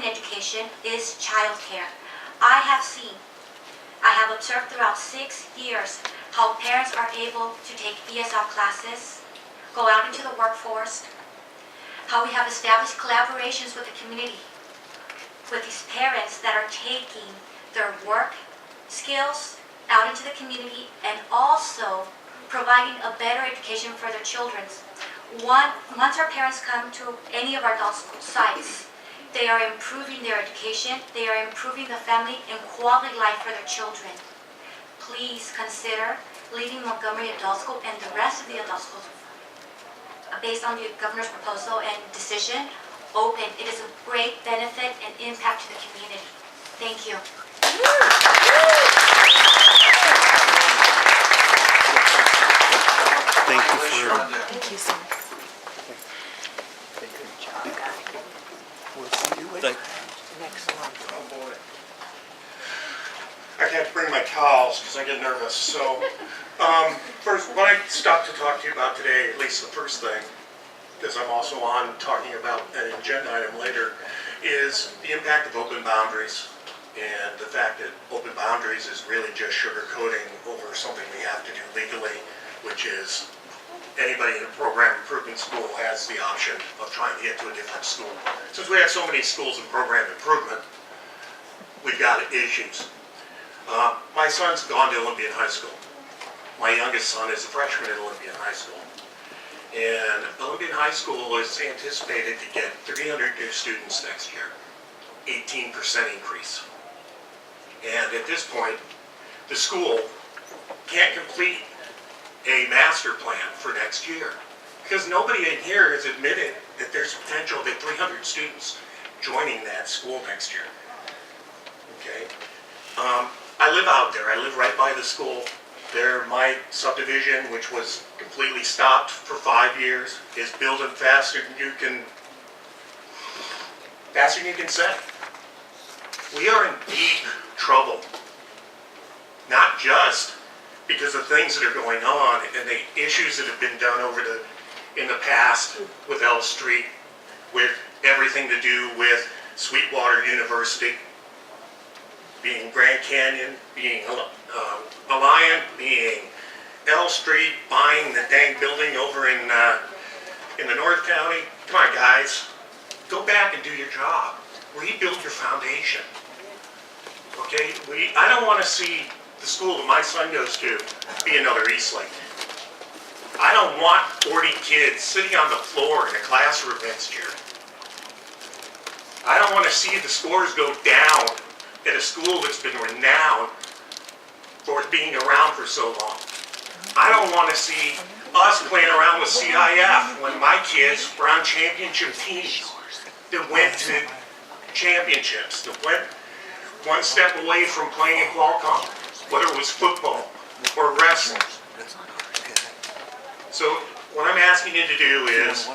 education is childcare. I have observed throughout 6 years how parents are able to take ESL classes, go out into the workforce, how we have established collaborations with the community, with these parents that are taking their work skills out into the community and also providing a better education for their children. Once our parents come to any of our adult school sites, they are improving their education, they are improving the family and quality life for their children. Please consider leaving Montgomery Adult School and the rest of the adult schools based on the governor's proposal and decision open. It is a great benefit and impact to the community. Thank you. Thank you for Thank you, sir. We'll see you later. Next one. I can't bring my towels because I get nervous. So, first, what I stopped to talk to you about today, at least the first thing, because I'm also on talking about an agenda item later, is the impact of open boundaries and the fact that open boundaries is really just sugarcoating over something we have to do legally, which is anybody in a program improvement school has the option of trying to get to a different school. Since we have so many schools in program improvement, we've got issues. My son's gone to Olympian High School. My youngest son is a freshman at Olympian High School. And Olympian High School is anticipated to get 300 new students next year, 18% increase. And at this point, the school can't complete a master plan for next year because nobody in here has admitted that there's potential that 300 students joining that school next year. Okay. I live out there. I live right by the school. There, my subdivision, which was completely stopped for 5 years, is building faster than you can say. We are in deep trouble, not just because of things that are going on and the issues that have been done in the past with L Street, with everything to do with Sweetwater University, being Grand Canyon, being Alliant, being L Street, buying the dang building over in the North County. Come on, guys, go back and do your job. Rebuild your foundation. Okay, I don't want to see the school that my son goes to be another Eastlake. I don't want 40 kids sitting on the floor in a classroom next year. I don't want to see the scores go down at a school that's been renowned for being around for so long. I don't want to see us playing around with CIF when my kids were on championship teams that went to championships, that went one step away from playing at Qualcomm, whether it was football or wrestling. So what I'm asking you to do is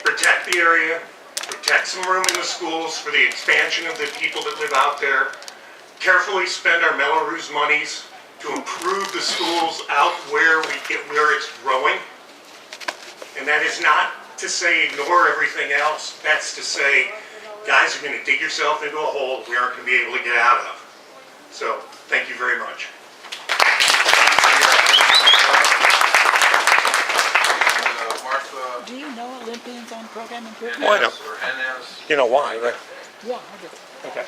protect the area, protect some room in the schools for the expansion of the people that live out there, carefully spend our Melrose monies to improve the schools out where it's growing. And that is not to say ignore everything else. That's to say, guys are going to dig yourself into a hole we aren't going to be able to get out of. So, thank you very much. Martha. Do you know Olympians on program improvement? Oh, I know. Or NS. You know why, right? Yeah, I do. Okay.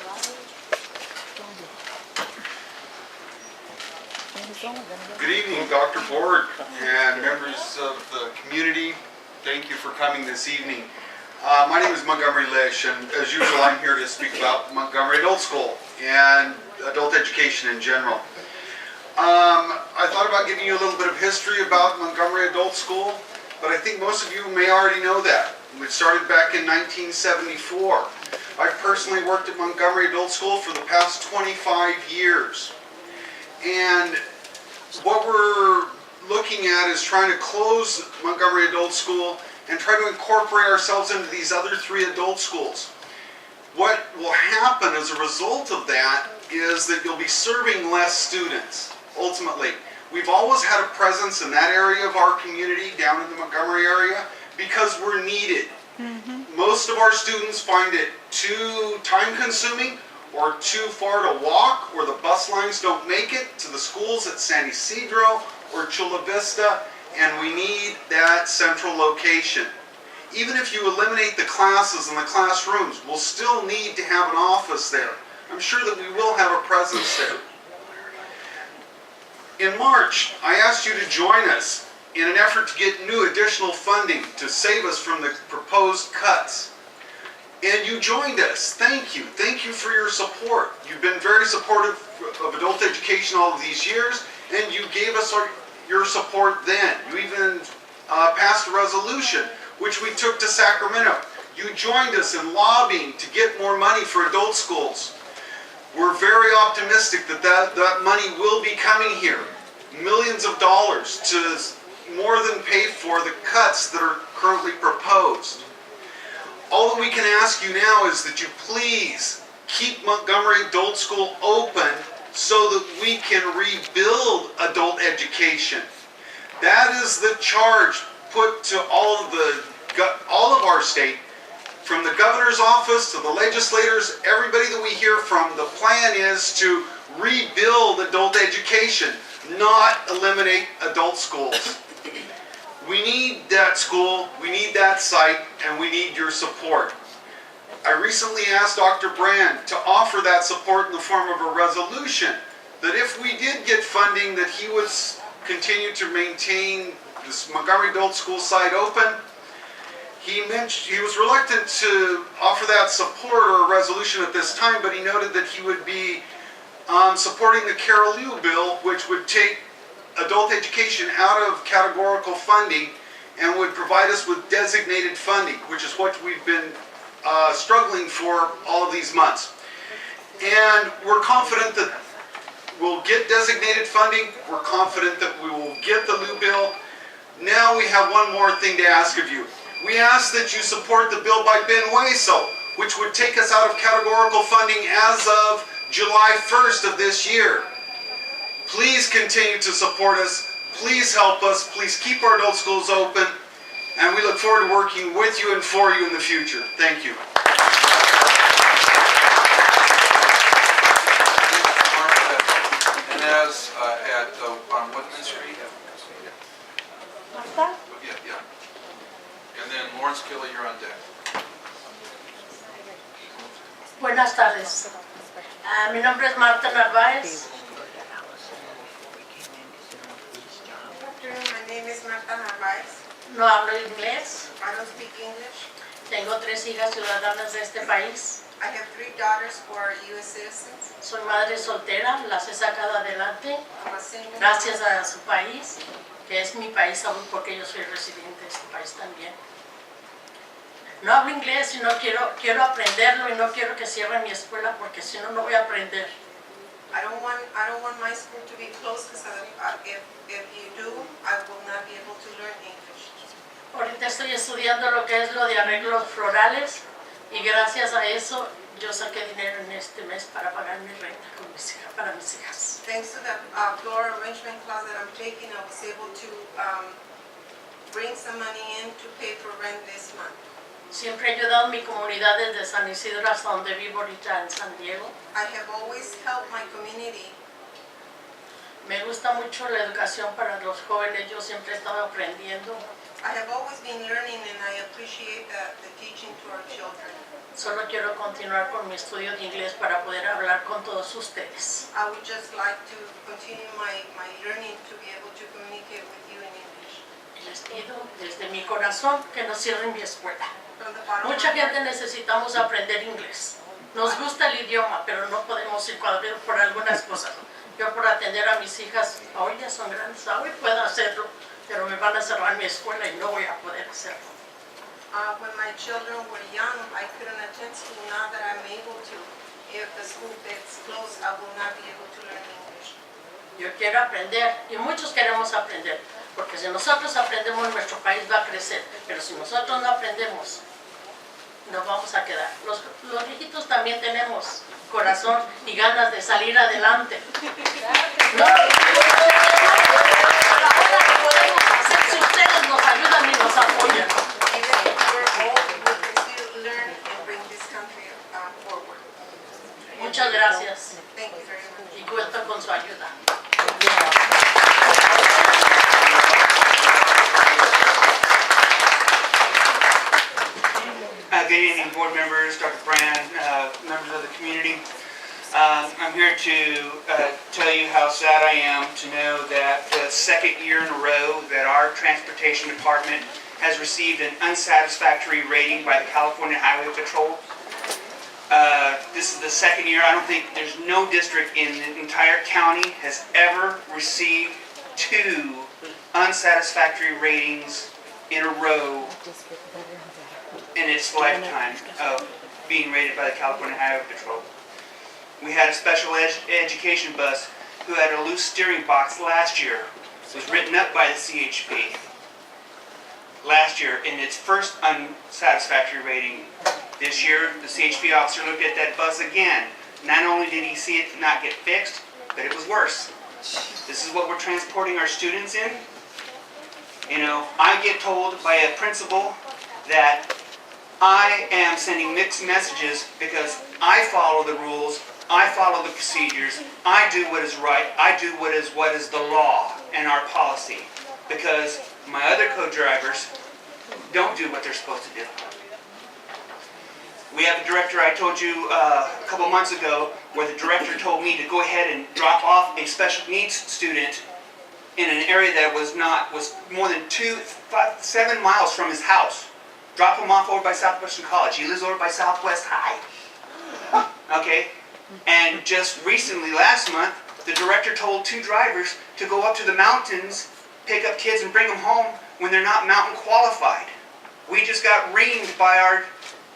Good evening, Dr. Board and members of the community. Thank you for coming this evening. My name is Montgomery Lish, and as usual, I'm here to speak about Montgomery Adult School and adult education in general. I thought about giving you a little bit of history about Montgomery Adult School, but I think most of you may already know that. We started back in 1974. I've personally worked at Montgomery Adult School for the past 25 years. And what we're looking at is trying to close Montgomery Adult School and try to incorporate ourselves into these other 3 adult schools. What will happen as a result of that is that you'll be serving less students, ultimately. We've always had a presence in that area of our community, down in the Montgomery area, because we're needed. most of our students find it too time consuming or too far to walk, or the bus lines don't make it to the schools at San Isidro or Chula Vista, and we need that central location. Even if you eliminate the classes and the classrooms, we'll still need to have an office there. I'm sure that we will have a presence there. In March, I asked you to join us in an effort to get new additional funding to save us from the proposed cuts. And you joined us. Thank you. Thank you for your support. You've been very supportive of adult education all of these years, and you gave us your support then. You even passed a resolution, which we took to Sacramento. You joined us in lobbying to get more money for adult schools. We're very optimistic that that money will be coming here. Millions of dollars to more than pay for the cuts that are currently proposed. All that we can ask you now is that you please keep Montgomery Adult School open so that we can rebuild adult education. That is the charge put to all of our state, from the governor's office to the legislators, everybody that we hear from. The plan is to rebuild adult education, not eliminate adult schools. We need that school, we need that site, and we need your support. I recently asked Dr. Brand to offer that support in the form of a resolution that if we did get funding, that he would continue to maintain this Montgomery Adult School site open. He was reluctant to offer that support or a resolution at this time, but he noted that he would be supporting the Carol Liu bill, which would take adult education out of categorical funding and would provide us with designated funding, which is what we've been struggling for all of these months. And we're confident that we'll get designated funding. We're confident that we will get the Liu bill. Now we have one more thing to ask of you. We ask that you support the bill by Ben Hueso, which would take us out of categorical funding as of July 1st of this year. Please continue to support us. Please help us. Please keep our adult schools open. And we look forward to working with you and for you in the future. Thank you. And as on Whitman Street. Martha? Yeah. And then Lawrence Kelly, you're on deck. Buenas tardes. Mi nombre es Marta Narváez. My name is Marta Narváez. No hablo inglés. I don't speak English. Tengo 3 hijas ciudadanas de este país. I have 3 daughters who are U.S. citizens. Soy madre soltera, las he sacado adelante I'm a single gracias a su país, que es mi país aún porque yo soy residente de este país también. No hablo inglés y no quiero aprenderlo y no quiero que cierren mi escuela porque si no, no voy a aprender. I don't want my school to be closed because if you do, I will not be able to learn English. Ahorita estoy estudiando lo que es lo de arreglos florales y gracias a eso yo saqué dinero en este mes para pagar mi renta con mis hijas, para mis hijas. Thanks to the floral arrangement class that I'm taking, I was able to bring some money in to pay for rent this month. Siempre he ayudado a mi comunidad desde San Isidro hasta donde vivo ahorita en San Diego. I have always helped my community. Me gusta mucho la educación para los jóvenes, yo siempre he estado aprendiendo. I have always been learning and I appreciate the teaching to our children. Solo quiero continuar con mi estudio de inglés para poder hablar con todos ustedes. I would just like to continue my learning to be able to communicate with you in English. Les pido desde mi corazón que no cierren mi escuela. From the bottom Mucha of my gente heart, necesitamos aprender inglés. Nos gusta el idioma, pero no podemos ir por algunas cosas. Yo por atender a mis hijas, hoy ya son grandes, hoy puedo hacerlo, pero me van a cerrar mi escuela y no voy a poder hacerlo. when my children were young, I couldn't attend school. Now that I'm able to, if the school gets closed, I will not be able to learn English. Yo quiero aprender y muchos queremos aprender, porque si nosotros aprendemos nuestro país va a crecer, pero si nosotros no aprendemos, nos vamos a quedar. Los viejitos también tenemos corazón y ganas de salir adelante. No lo podemos hacer si ustedes nos ayudan y nos apoyan. Even if we're old, we can still forward. Muchas gracias Thank you very much. y cuento con su ayuda. Good evening, board members, Dr. Brand, members of the community. I'm here to tell you how sad I am to know that the second year in a row that our transportation department has received an unsatisfactory rating by the California Highway Patrol. This is the second year. I don't think there's no district in the entire county has ever received 2 unsatisfactory ratings in a row in its lifetime of being rated by the California Highway Patrol. We had a special education bus who had a loose steering box last year. It was written up by the CHP last year in its first unsatisfactory rating. This year, the CHP officer looked at that bus again. Not only did he see it not get fixed, but it was worse. This is what we're transporting our students in. You know, I get told by a principal that I am sending mixed messages because I follow the rules, I follow the procedures, I do what is right, I do what is the law and our policy, because my other co-drivers don't do what they're supposed to do. We have a director, I told you a couple months ago, where the director told me to go ahead and drop off a special needs student in an area that was more than 7 miles from his house. Drop him off over by Southwestern College. He lives over by Southwest High. Okay? And just recently, last month, the director told 2 drivers to go up to the mountains, pick up kids and bring them home when they're not mountain qualified. We just got reamed by our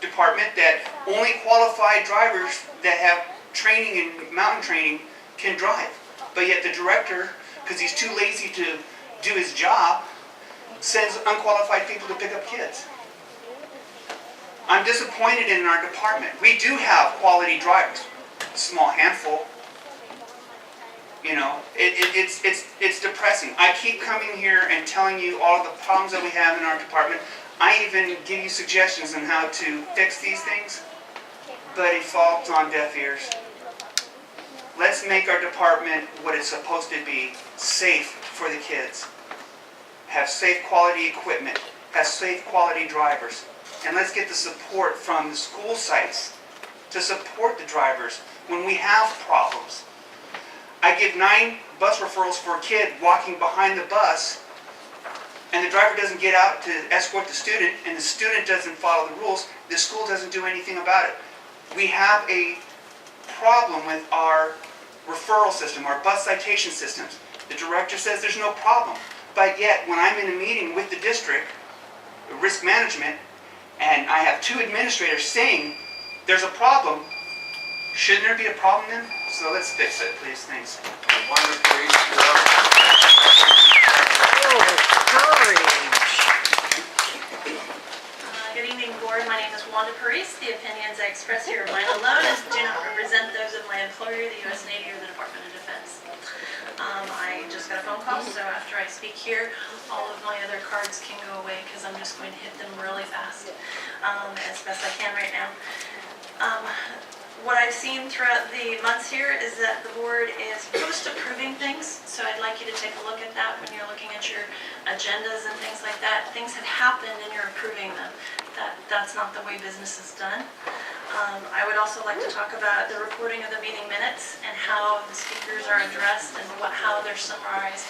department that only qualified drivers that have training and mountain training can drive. But yet the director, because he's too lazy to do his job, sends unqualified people to pick up kids. I'm disappointed in our department. We do have quality drivers, a small handful. You know, it's depressing. I keep coming here and telling you all of the problems that we have in our department. I even give you suggestions on how to fix these things, but it falls on deaf ears. Let's make our department what it's supposed to be, safe for the kids. Have safe quality equipment, have safe quality drivers. And let's get the support from the school sites to support the drivers when we have problems. I give 9 bus referrals for a kid walking behind the bus, and the driver doesn't get out to escort the student, and the student doesn't follow the rules. The school doesn't do anything about it. We have a problem with our referral system, our bus citation systems. The director says there's no problem, but yet when I'm in a meeting with the district, risk management, and I have 2 administrators saying there's a problem, shouldn't there be a problem then? So let's fix it, please. Thanks. Good evening, board. My name is Wanda Paris. The opinions I express here are mine alone and do not represent those of my employer, the U.S. Navy, or the Department of Defense. I just got a phone call, so after I speak here, all of my other cards can go away because I'm just going to hit them really fast as best I can right now. What I've seen throughout the months here is that the board is post-approving things, so I'd like you to take a look at that when you're looking at your agendas and things like that. Things have happened and you're approving them. That's not the way business is done. I would also like to talk about the reporting of the meeting minutes and how the speakers are addressed and how they're summarized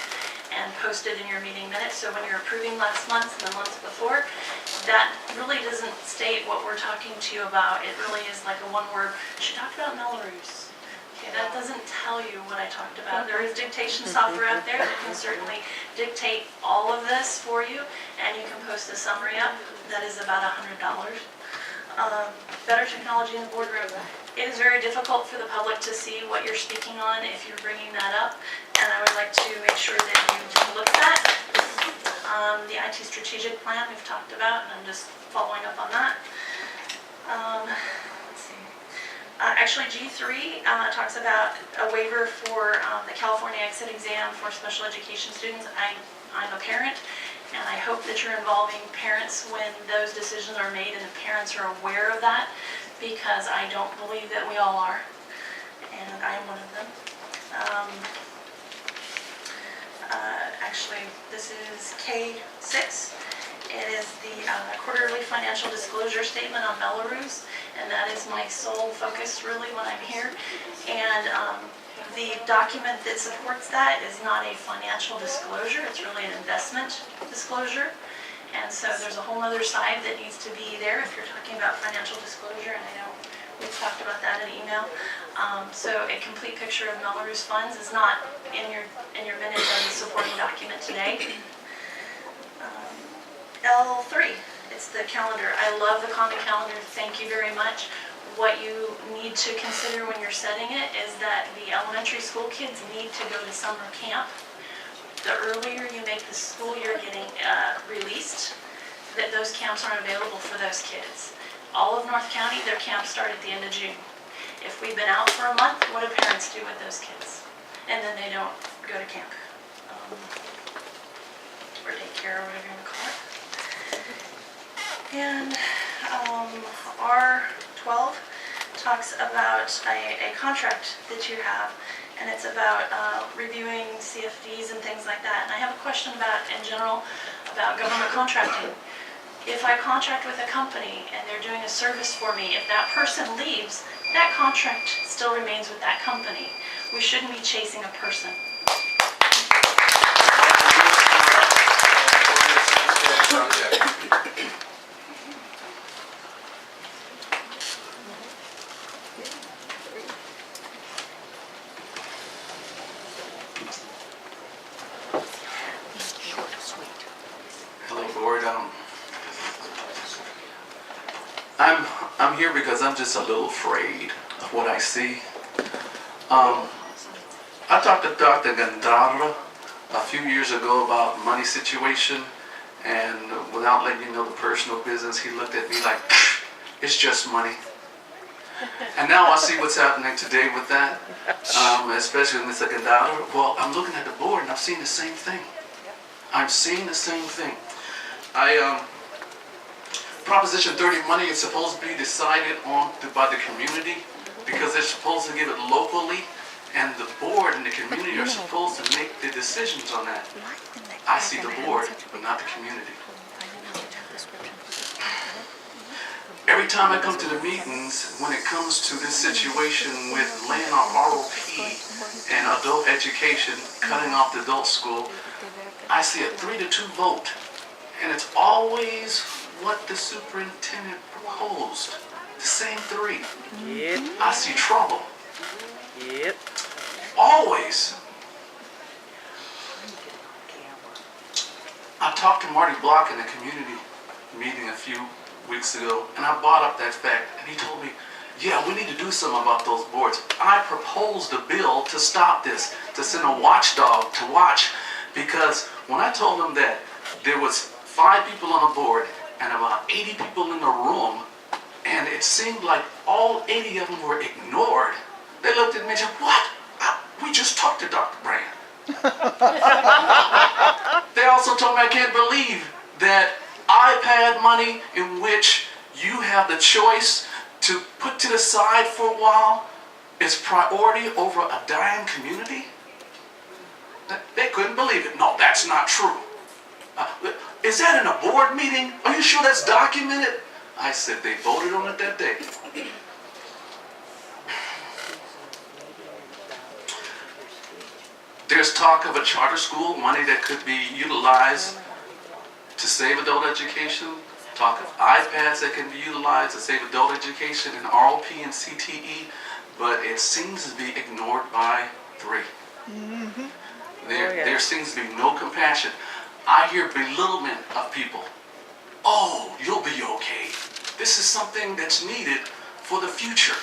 and posted in your meeting minutes. So when you're approving last month and the month before, that really doesn't state what we're talking to you about. It really is like a one-word, she talked about Melrose. Okay, that doesn't tell you what I talked about. There is dictation software out there that can certainly dictate all of this for you, and you can post a summary up that is about $100. Better technology in the boardroom. It is very difficult for the public to see what you're speaking on if you're bringing that up, and I would like to make sure that you take a look at that. The IT strategic plan we've talked about, and I'm just following up on that. Let's see. Actually, G3 talks about a waiver for the California exit exam for special education students. I'm a parent, and I hope that you're involving parents when those decisions are made and the parents are aware of that, because I don't believe that we all are, and I am one of them. Actually, this is K6. It is the quarterly financial disclosure statement on Melrose, and that is my sole focus really when I'm here. And the document that supports that is not a financial disclosure, it's really an investment disclosure. And so there's a whole other side that needs to be there if you're talking about financial disclosure, and I know we've talked about that in email. So a complete picture of Melrose funds is not in your minutes of the supporting document today. L3, it's the calendar. I love the common calendar, thank you very much. What you need to consider when you're setting it is that the elementary school kids need to go to summer camp. The earlier you make the school year getting released, that those camps aren't available for those kids. All of North County, their camps start at the end of June. If we've been out for a month, what do parents do with those kids? And then they don't go to camp. Or daycare, or whatever you want to call it. And R12 talks about a contract that you have, and it's about reviewing CFDs and things like that. And I have a question about, in general, about government contracting. If I contract with a company and they're doing a service for me, if that person leaves, that contract still remains with that company. We shouldn't be chasing a person. Hello, board. I'm here because I'm just a little afraid of what I see. I talked to Dr. Gandara a few years ago about money situation, and without letting you know the personal business, he looked at me like, it's just money. And now I see what's happening today with that, especially with Mr. Gandara. Well, I'm looking at the board and I'm seeing the same thing. I'm seeing the same thing. Proposition 30 money is supposed to be decided on by the community because they're supposed to give it locally, and the board and the community are supposed to make the decisions on that. I see the board, but not the community. Every time I come to the meetings, when it comes to this situation with laying off ROP and adult education, cutting off the adult school, I see a 3-2 vote, and it's always what the superintendent proposed. The same 3. Yep. I see trouble. Yep. Always. I talked to Marty Block in a community meeting a few weeks ago, and I brought up that fact, and he told me, yeah, we need to do something about those boards. I proposed a bill to stop this, to send a watchdog to watch, because when I told them that there was 5 people on the board and about 80 people in the room, and it seemed like all 80 of them were ignored, they looked at me and said, what? We just talked to Dr. Brand. They also told me I can't believe that iPad money in which you have the choice to put to the side for a while is priority over a dying community? They couldn't believe it. No, that's not true. Is that in a board meeting? Are you sure that's documented? I said they voted on it that day. There's talk of a charter school, money that could be utilized to save adult education. Talk of iPads that can be utilized to save adult education in ROP and CTE, but it seems to be ignored by 3. There seems to be no compassion. I hear belittlement of people. Oh, you'll be okay. This is something that's needed for the future.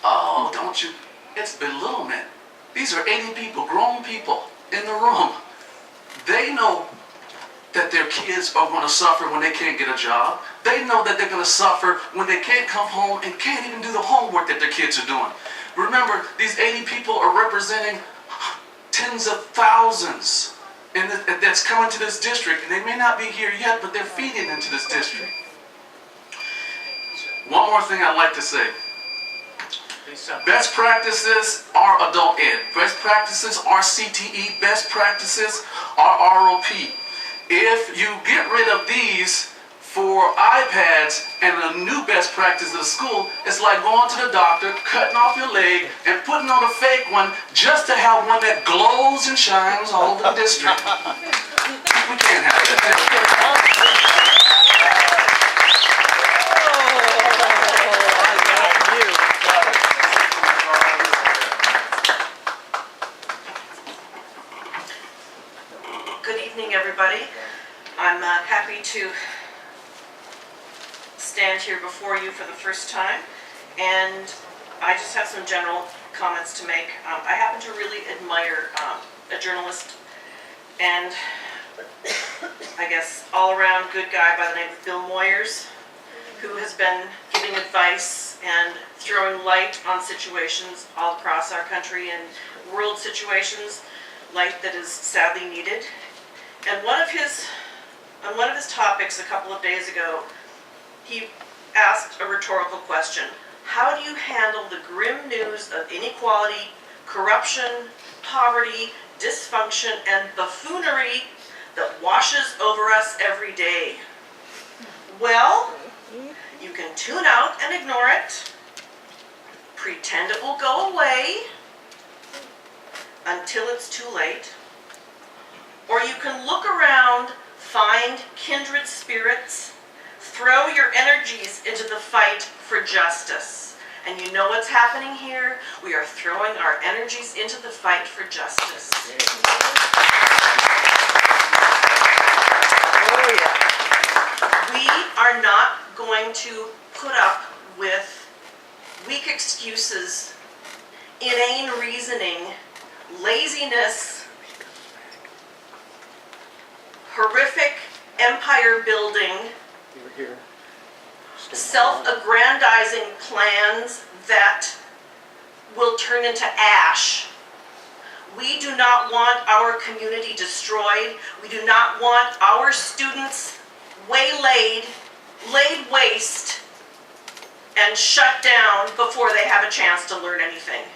Oh, don't you? It's belittlement. These are 80 people, grown people in the room. They know that their kids are going to suffer when they can't get a job. They know that they're going to suffer when they can't come home and can't even do the homework that their kids are doing. Remember, these 80 people are representing tens of thousands that's coming to this district, and they may not be here yet, but they're feeding into this district. One more thing I'd like to say. Best practices are adult ed. Best practices are CTE. Best practices are ROP. If you get rid of these for iPads and a new best practice of the school, it's like going to the doctor, cutting off your leg, and putting on a fake one just to have one that glows and shines all over the district. We can't have that. Good evening, everybody. I'm happy to stand here before you for the first time, and I just have some general comments to make. I happen to really admire a journalist and I guess all-around good guy by the name of Bill Moyers, who has been giving advice and throwing light on situations all across our country and world situations, light that is sadly needed. And on one of his topics a couple of days ago, he asked a rhetorical question. How do you handle the grim news of inequality, corruption, poverty, dysfunction, and buffoonery that washes over us every day? Well, you can tune out and ignore it, pretend it will go away until it's too late, or you can look around, find kindred spirits, throw your energies into the fight for justice. And you know what's happening here? We are throwing our energies into the fight for justice. Oh yeah. We are not going to put up with weak excuses, inane reasoning, laziness, horrific empire building, self-aggrandizing plans that will turn into ash. We do not want our community destroyed. We do not want our students waylaid, laid waste, and shut down before they have a chance to learn anything.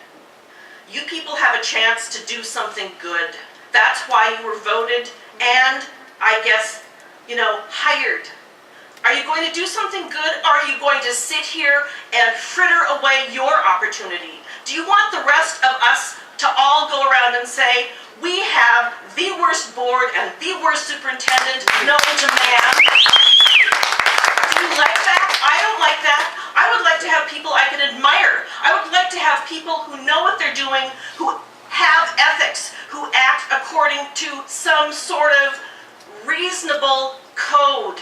You people have a chance to do something good. That's why you were voted and, I guess, hired. Are you going to do something good, or are you going to sit here and fritter away your opportunity? Do you want the rest of us to all go around and say, we have the worst board and the worst superintendent known to man? Do you like that? I don't like that. I would like to have people I can admire. I would like to have people who know what they're doing, who have ethics, who act according to some sort of reasonable code.